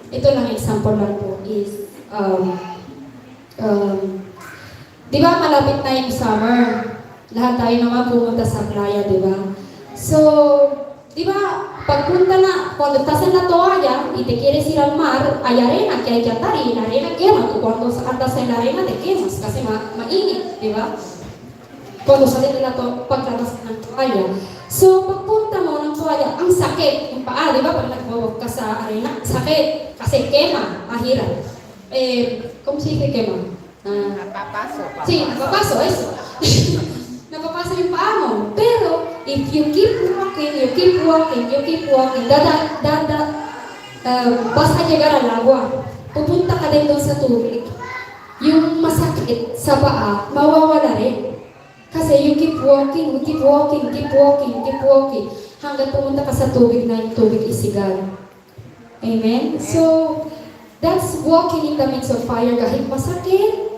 ito lang example lang po is, di ba malapit na yung summer? Lahat tayo naman pumunta sa playa, di ba? So, di ba, pagpunta na, cuando estás en la toalla y te quieres ir al mar, hay arena que hay que atar y la arena quema. Tú cuando andas en la arena te quemas, kasi mainit, di ba? Cuando sales de la paglatas ng toalla. So, pagpunta mo ng toalla, ang sakit, yung paa, di ba? Pag nagwawag ka sa arena, sakit, kasi quema, mahirap. ¿Cómo se dice quema? Napapaso. Sí, napapaso, eso. Napapaso yung paa mo. Pero, if you keep walking, vas a llegar al agua. Pupunta ka din doon sa tubig. Yung masakit sa paa, mawawala rin. Kasi you keep walking, hanggang pumunta ka sa tubig na yung tubig isigal. Amen? So, that's walking in the midst of fire. Kahit masakit,